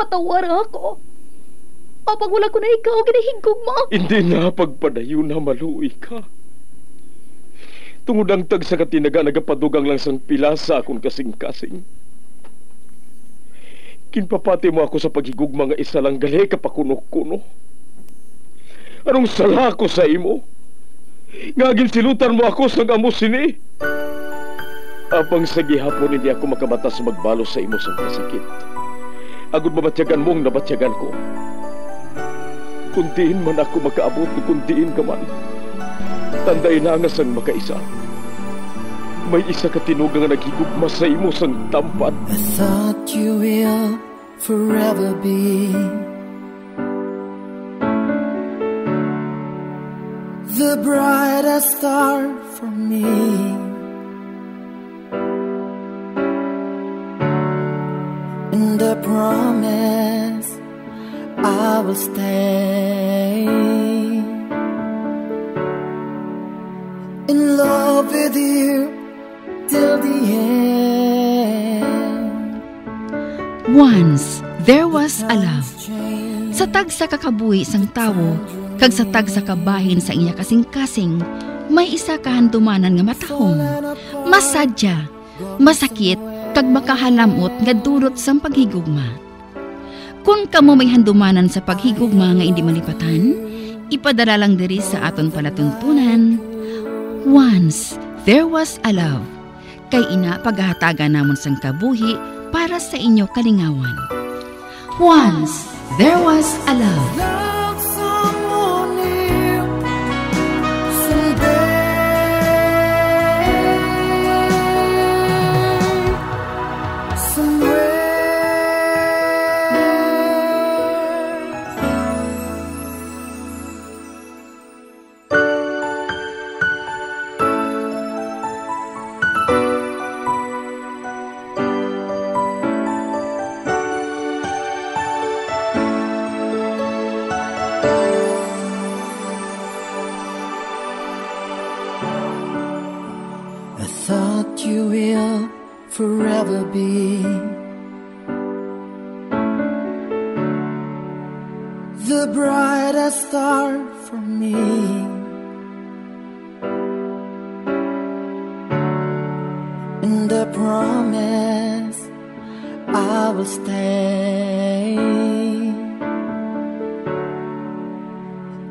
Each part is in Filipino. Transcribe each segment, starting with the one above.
patawar ako. Apag wala ko na ikaw, ginahigog mo. Hindi na pagpadayo na maluoy ka. Tungod ang tag sa katinaga nagapadugang lang sang pilasa akong kasing-kasing. Kinpapati mo ako sa paghigugma nga isa lang gali kapakuno-kuno. Anong sala ko sa imo? Ngagin silutan mo ako sa amo sini. Apang sa gihapon hindi ako makabatas magbalo sa imo sa kasakit. Agud mabatyagan mong nabatyagan ko. Kundiin man ako makaabot, kundiin ka man. Tanday na nga sang makaisa. May isa ka tinugang nga naghigugma sa imo sang tampad. I thought you will forever be the brightest star for me. And I promise I will stay in love with you till the end. Once there was a love. Sa tag sa kakabuhi sang tawo, kag sa tag sa kabahin sa iya kasing-kasing, may isa kahandumanan nga matahong, masadya, masakit, kag makahalamot nga durot sang paghigugma. Kung kamo may handumanan sa paghigugma nga hindi malipatan, ipadala lang diri sa aton palatuntunan. Once there was a love. Kay ina paghahatagan namon sang kabuhi para sa inyo kalingawan. Once there was a love. You will forever be the brightest star for me. And I promise I will stay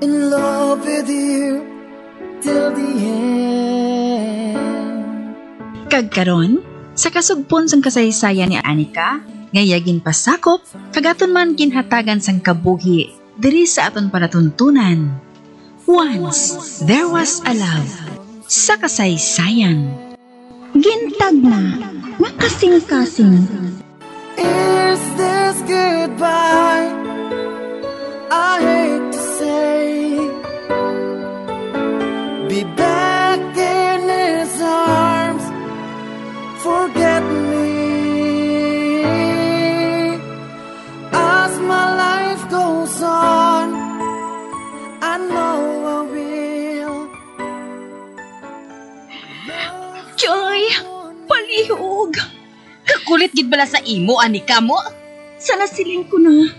in love with you till the end. Kagkaron, sa kasugpon sang kasaysayan ni Anika, ngayagin pasakop, kagaton man ginhatagan sang kabuhi, diri sa aton palatuntunan. Once there was a love, sa kasaysayan. Gintag na, nga kasing-kasing. Is this goodbye? I hate to say, be back in his arms. Forget me as my life goes on. I know I will. Joy, palihog. Kakulit gid bala sa imo, Anika mo. Sana siling ko na.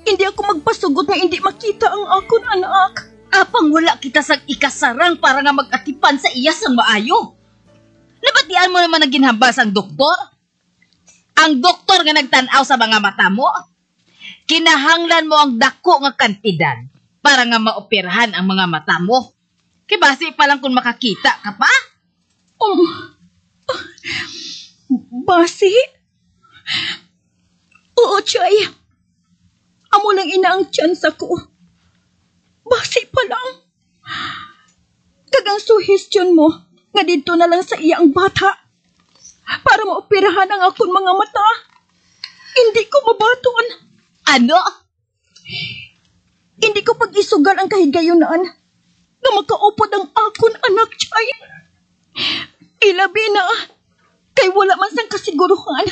Hindi ako magpasugot nga hindi makita ang akon anak. Apang wala kita sang ikasarang para nga mag-atipan sa iya sang maayo. Nabatian mo naman na ginhambal sang doktor? Ang doktor nga nagtanaw sa mga mata mo? Kinahanglan mo ang dako nga kantidad para nga maoperahan ang mga mata mo. Kay basi pa lang kung makakita ka pa? Basi? Oo, Chay. Amo lang ina ang tsansa ko. Basi pa lang. Kagang suhestyon mo nga dito na lang sa iya ang bata para maoperahan ang akong mga mata. Hindi ko mabaton. Ano? Hindi ko pag-isugal ang kahigayunan nga makaupod ang akong anak, Chay. Ilabi na kay wala man sang kasiguruhan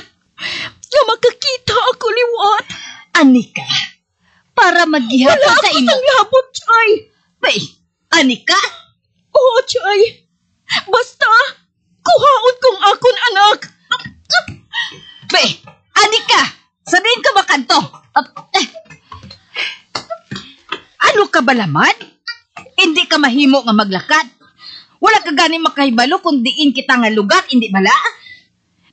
nga makakita ako liwat. Anika, para maghihapon sa imo. Wala ako sang labot, Chay. Bay, Anika? Oo, Chay. Basta, kuhaon kong akon anak. Bay, Anika, sabihin ka ba kanta to. Ano ka ba laman? Hindi ka mahimo nga maglakad. Wala ka gani makahibalo kung diin kita nga lugar, hindi bala?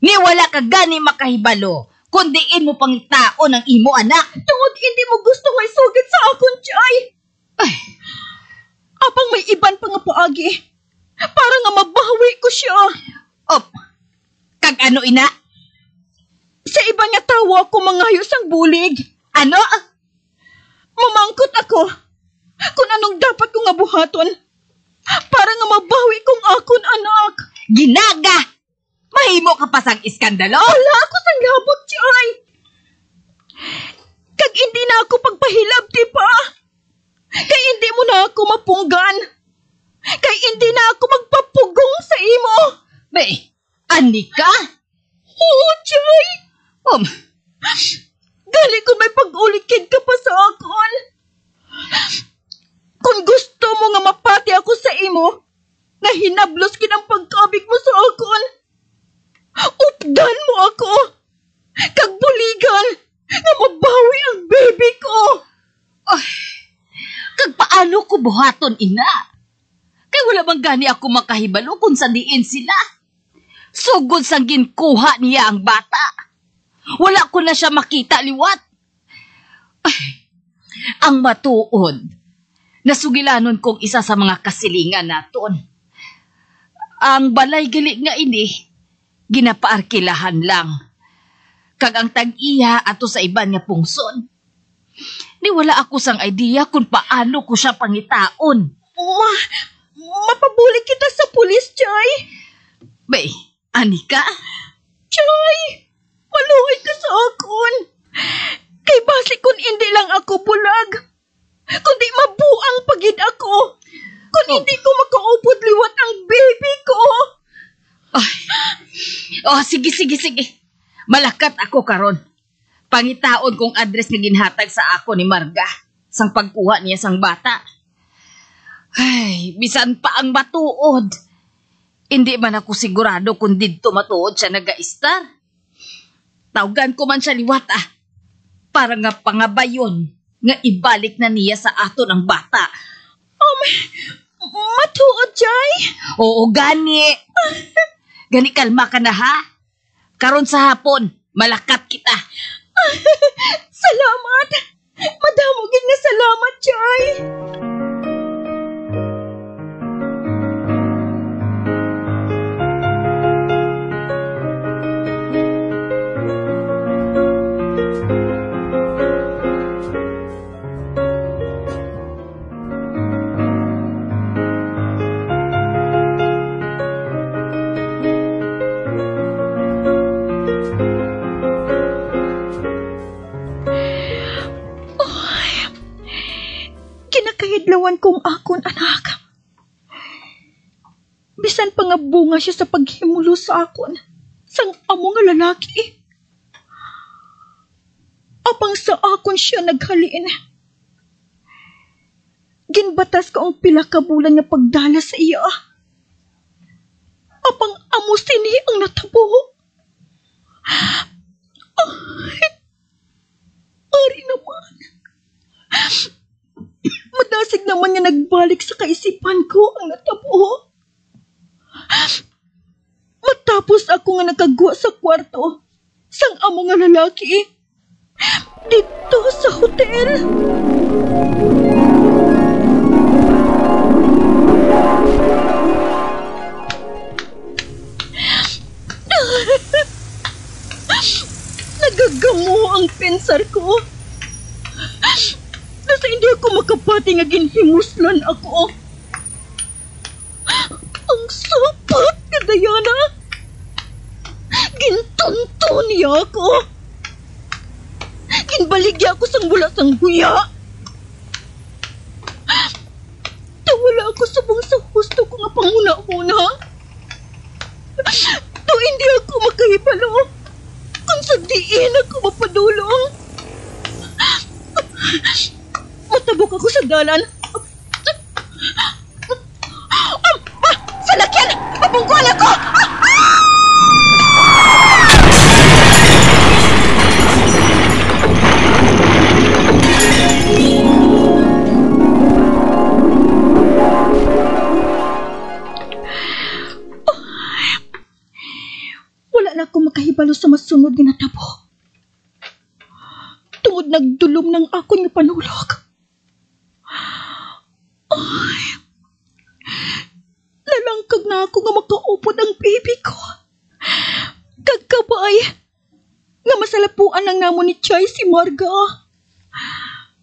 Ni wala ka gani makahibalo kung diin mo pangitaon ang imo anak. Tungod hindi mo gusto nga isugid sa akon, Chay. Ay, Apang may iban pa nga paagi. Para nga mabawi ko siya. op. Kag ano ina? Sa iba niya tawa ko mangayo sang bulig. Ano? Mamangkot ako kung anong dapat ko nga buhaton. Para nga mabawi kong akon anak. Ginaga! Mahimo ka pa sang iskandalo? Wala ako sang labot, Chay. Kag hindi na ako pagpahilab, di ba? Kay hindi mo na ako mapunggan. Kay hindi na ako magpapugong sa imo. Be, ani ka? Oo, Chay. Gali ko may pag-ulikid ka pa sa akon. Kung gusto mo nga mapati ako sa imo, nga hinablos kinang pagkabig mo sa akon, updan mo ako. Kag buligan, nga mabawi ang baby ko. Kag paano ko buhaton, ina? Kay wala bang gani ako makahibalo kung sandiin sila. Sugod sang ginkuha niya ang bata. Wala ko na siya makita liwat. Ang matuod, nasugilanon kong isa sa mga kasilingan naton. Ang balay gali nga ini, ginapaarkilahan lang. Kag ang tag-iya ato sa iban nga pungson. Ni wala ako sang idea kung paano ko siya pangitaon. Mapabuli kita sa pulis, Chay. Bay, ani ka? Chay, maluhay ka sa akon. Kay basi kun hindi lang ako bulag, kundi mabuang pagid ako. Kung hindi ko makaupod liwat ang baby ko. Sige. Malakat ako karon. Pangitaon kong address nga ginhatag sa ako ni Marga sang pagkuha niya sang bata. Ay, bisan pa ang matuod. Hindi man ako sigurado kung didto matuod siya nag-aistar. Tawgan ko man siya liwat para nga pangabayon nga ibalik na niya sa aton ang bata. Matuod, Chay? Oo, gani. Gani kalma ka na ha. Karon sa hapon, malakat kita. Salamat. Madamugin nga salamat, Chay. Kinakahidlawan kong akon anak. Bisan pa nga bunga siya sa paghimulo sa akon, sang amo nga lalaki. Apang sa akon siya naghaliin. Ginbatas ko ang pila ka bulan nga pagdala sa iya. Apang amo sini ang natabo. Ari naman. Madasig naman nga nagbalik sa kaisipan ko ang natabo. Matapos ako nga nakagwa sa kwarto sang amo nga lalaki dito sa hotel. Nagagamo ang pensar ko. Nasa hindi ako makapati nga ginhimuslan ako. Ang sapat ka, Diana. Gintunto niya ako. Ginbaligya ako sang bula sang guya. Tawala ako subong sa husto ko nga panguna-una. To hindi ako makahibalo kung sa diin ako mapadulong. Matabok ako sa dalan. Salakyan! Ipapungkuhan ako! nagdulom ng akong panulog. Ay, lalangkag na ako nga makaupod ang baby ko. Kagkabay, nga masalapuan lang namon ni Chay si Marga.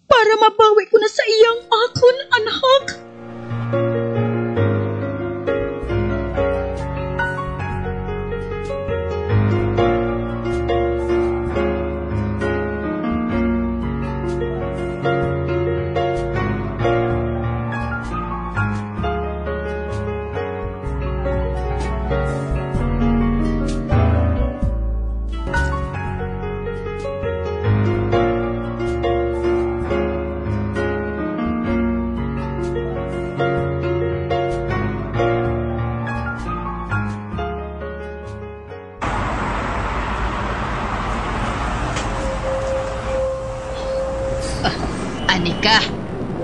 Para mabawi ko na sa iyang akon, anak.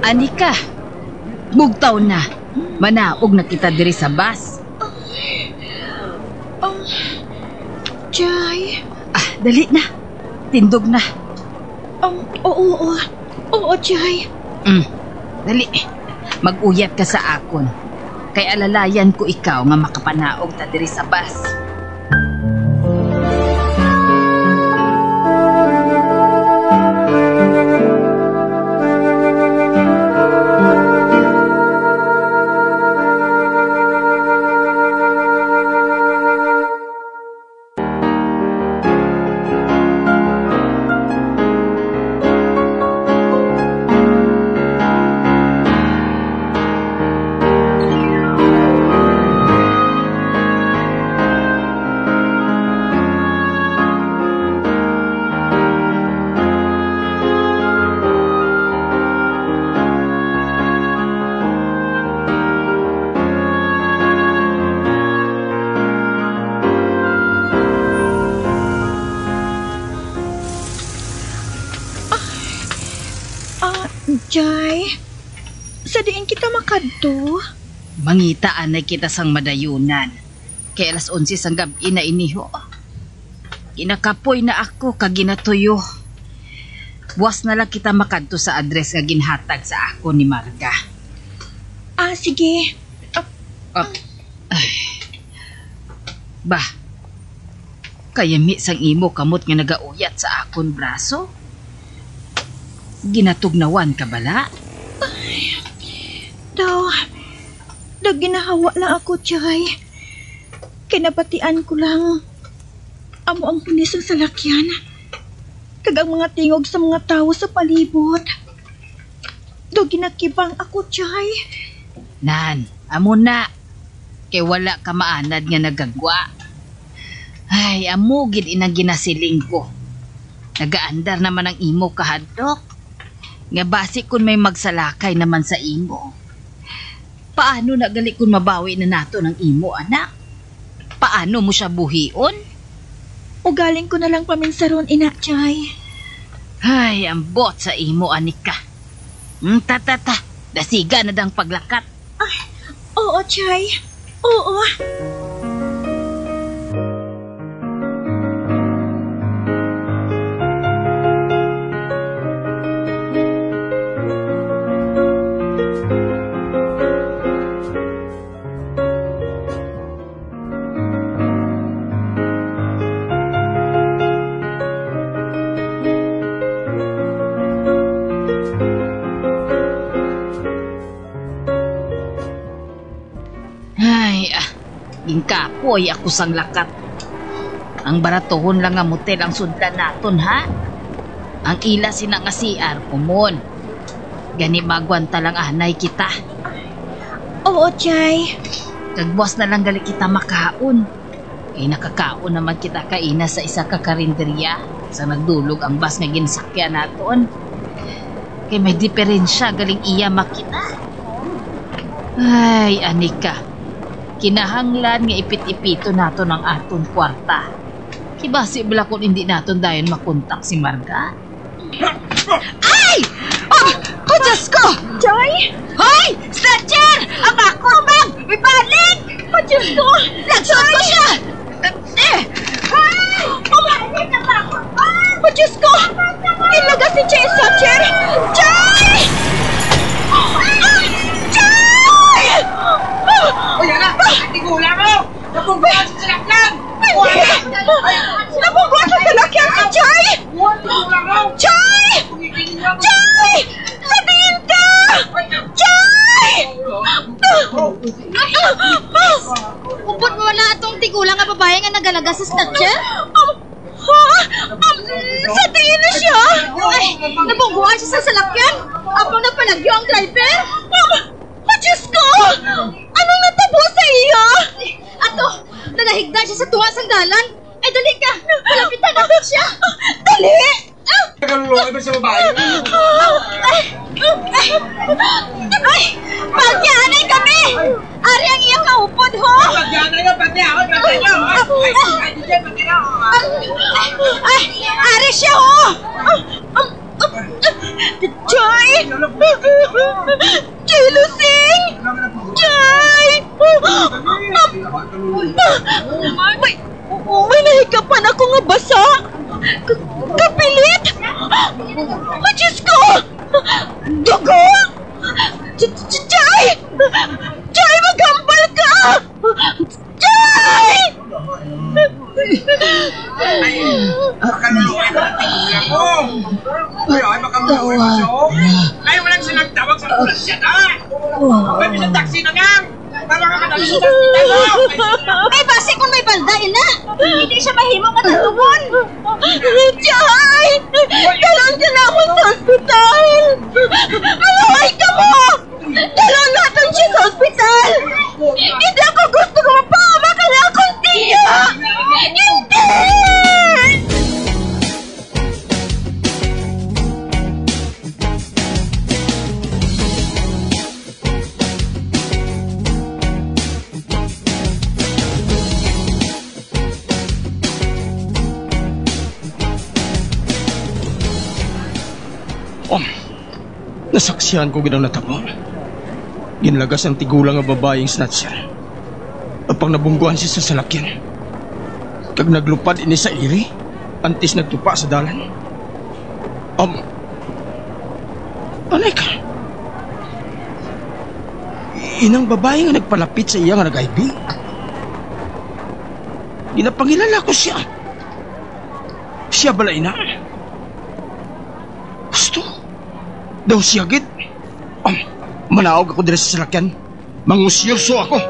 Anika, bugtaw na. Manaog na kita diri sa bus. Chay. Dali na. Tindog na. Oo, Chay. Dali. Mag-uyat ka sa akon. Kay alalayan ko ikaw nga makapanaog ta diri sa bus. Chay, sa diin kita makadto? Mangitaan na kita sang madayunan. Kay alas 11 sang gabi na iniho. Kinakapoy na ako kag ginatuyo. Buwas na lang kita makadto sa address nga ginhatag sa ako ni Marga. Sige. Kaya mi sang imo kamot nga nagauyat sa akon braso? Ginatugnawan ka bala? Daw ginahawa lang ako, Chay. Kinapatian ko lang amo ang punis ng salakyan. Kag ang mga tingog sa mga tao sa palibot. Daw ginakibang ako, Chay. Nan, amo na. Kay wala ka maanad nga nagagwa. Ay, amo gid inang ginasiling ko. Nagaandar naman ang imo kahadlok. Nga basi kun may magsalakay naman sa imo. Paano nagali kun mabawi na nato ng imo, anak? Paano mo siya buhion? Ugaling ko na lang paminsaron, ina, Chay. Ay, ambot sa imo, Anika. Dasiga na dang paglakat. Oo, Chay. Oo. Kapoy ako sang lakat. Ang baratohon lang nga motel ang sudlan naton, ha? Ang ila sinang nga CR, kumon. Gani magwanta lang anay kita. Oo, Chay. Kagbuwas na lang gali kita makaon. Kay nakakaon naman kita kaina sa isa ka karinderya sa nagdulog ang bus nga ginsakyan naton. Kay may diferensya galing iya makita. Ay, Anika. Kinahanglan nga ipit-ipito nato ng aton kwarta. Kibasi bala kung hindi naton dayon makontak si Marga. Ay! Oh, Diyos ko! Chay! Hoy! Snatcher! Ang ako bag! Ibalik! Oh, Diyos ko! Nagsuot ko siya! Ay! Umalik ang ako bag! Oh, Diyos ko! Ilaga si Chay Satcher! Chay! Chay! O yan na! Tigulang mo! Napungguan sa salakyan! Napungguan sa salakyan si Chay! Tigulang mo! Chay! Chay! Sabihin ka! Chay! Upot mo na itong tigulang nga babae nga nagalaga sa snatcher? Sabihin na siya! Ay, nabungguan siya sa salakyan? Apang napalagyo ang driver? Diyos ko! Anong natabo sa iyo? Ato, nalahigda siya sa tuwa sang dalan. Ay, dali ka! Palapitan natin siya! Dali! Nagalulungay ba sa babae? Ay! Pagyahanay kami! Ari ang iyang kaupod, ho! Pagyanay na pati ako! Ay, di dyan, pati na ako! Ay! Ari siya, ho! Joy! Joy Lusing! Joy! May nahikapan ako nga basa! Kapilit! Diyos ko! Dugo! Joy! Joy, maghambal ka! Joy! Ay, makalulungay ba ng tigulang mo? Ay, makalulungay ba siya? Ay, walang sinagtawag sa ambulansya na! May bisang taxi na nga! Para ka madali sa hospital mo! Ay, base kung may baldain na! Hindi siya mahimong matutubon! Joy! Dalon ka na ako sa ospital! Alaway ka mo! Dalon natin siya sa ospital! Hindi ako gusto ko mapahama ka nga akong tiya! Hindi! Nasaksihan ko ginang natabo. Ginlagas ang tigulang nga babaeng snatcher. Apang nabungguan siya sa salakyan. Kag naglupad ini sa iri, antis nagtupa sa dalan. Anay ka? Inang babae nga nagpalapit sa iya nga nag-aibing. Ginapangilala ko siya. Siya balay na. Gusto daw siya gid. Manaog ako dira sa salakyan. Mangusyoso ako.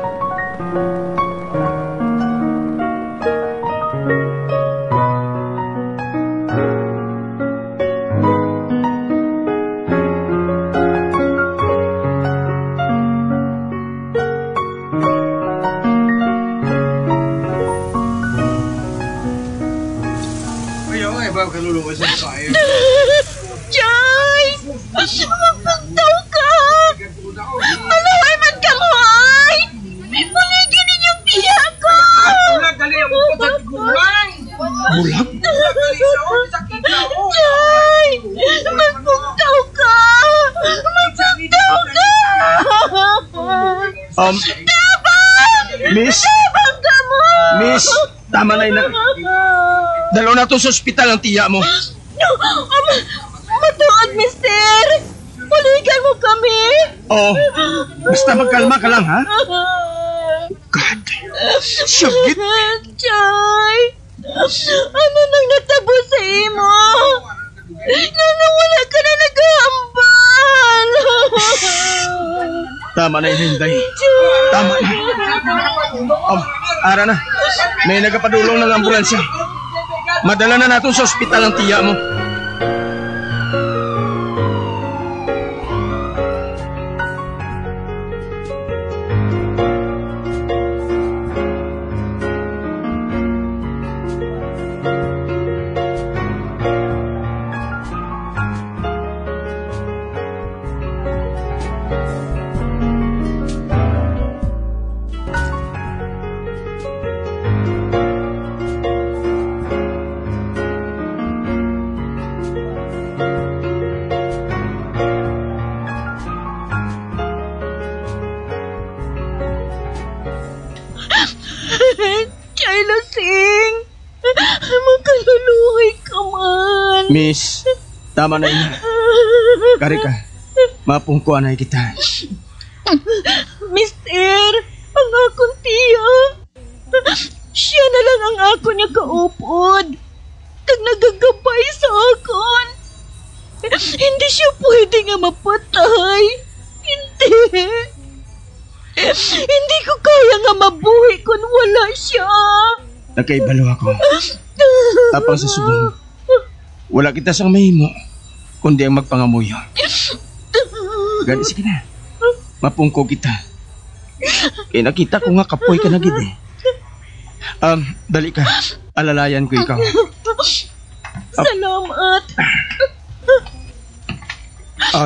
Ayaw nga, iba kalulungay sa babae. Joy! Magpagtaw ka! Malaway man ka mo, ay! Puligin ninyong tiya ko! Bulag, dali ang upot sa tigulang! Bulag? Bulag, dali sa o, sakit na o! Joy! Magpagtaw ka! Magpagtaw ka! Miss? Tabang ka mo! Miss, tama na ina. Dalaw na to sa ospital ang tiya mo. Matuod, mister! Puligan mo kami! Oo. Basta magkalma ka lang, ha? God. Syagit. Joy! Ano nang natabo sa imo? Nanawala ka na naghahambal! Tama na yun, Hinday. Tama na. Ara na. May nagapadulong ng ambulansya. Madala na natin sa ospital ang tiya mo. Joy Lusing! Magkaluluhay ka man! Miss, tama na yun. Kari ka. Mapungkuan ay kita. Mister, ang akong tiya. Siya na lang ang ako niya kaupod. Kag nagagabay sa akon. Hindi siya pwede nga mapatay. Hindi. Hindi ko kaya nga mabuhi kung wala siya. Nakaibalo ako. Tapang sa subong. Wala kita sang mahimo, kundi ang magpangamuyo. Gani, sige na. Mapungko kita. Kaya nakita ko nga kapoy ka na gid eh. Dali ka. Alalayan ko ikaw. Salamat.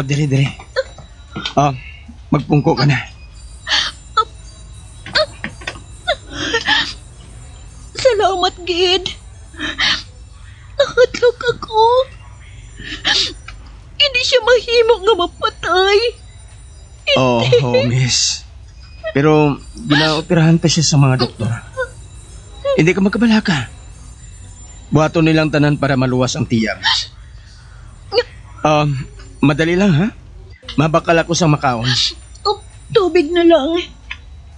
Diri. Magpungko ka na. Salamat, Gid. Nakatlok ako. Hindi siya mahimo nga mapatay. Oh, miss. Pero ginaoperahan pa siya sa mga doktor. Hindi ka magkabalaka. Buhaton nilang tanan para maluwas ang tiyang. Madali lang, ha? Mabakal ako sa makaon. Tubig na lang.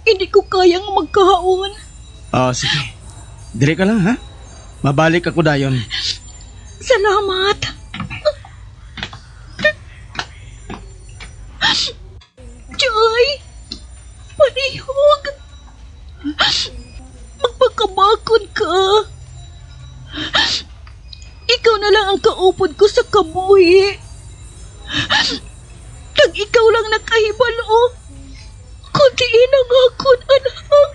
Hindi ko kayang magkahaon. Sige. Dire ka lang, ha? Mabalik ako dayon. Salamat. Joy, palihog. Magpakabakod ka. Ikaw na lang ang kaupod ko sa kabuhi. Tag ikaw lang nakahibalo. Kuntiin ang akon, anak.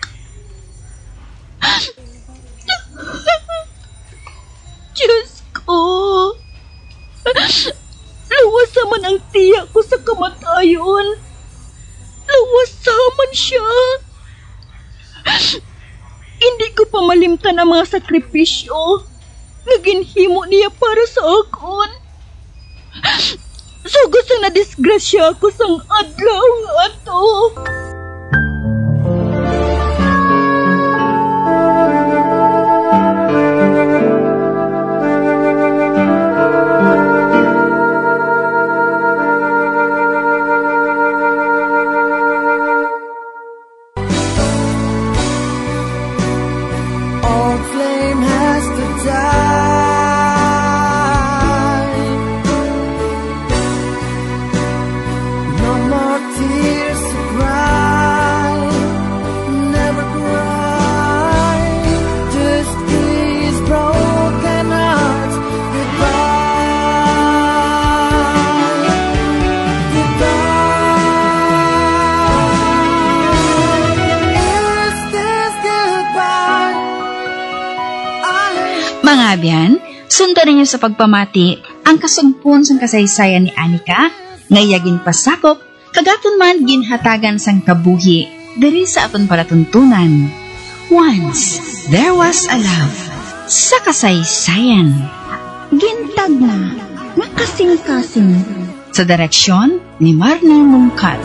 Diyos ko. Luwas naman ang tiya ko sa kamatayon. Luwas naman siya. Hindi ko pa malimtan ang mga sakripisyo na ginhimo niya para sa akon. Sugod sa nadisgrasya ko sang adlaw nga ato. Abyan, sundan ninyo sa pagpamati ang kasugpon sang kasaysayan ni Anika, ngayagin pasakop, kagaton man ginhatagan sang kabuhi, diri sa aton palatuntunan. Once, there was a love. Sa kasaysayan. Gintag na, nakasing-kasing. Sa direksyon ni Marnie Mungkat.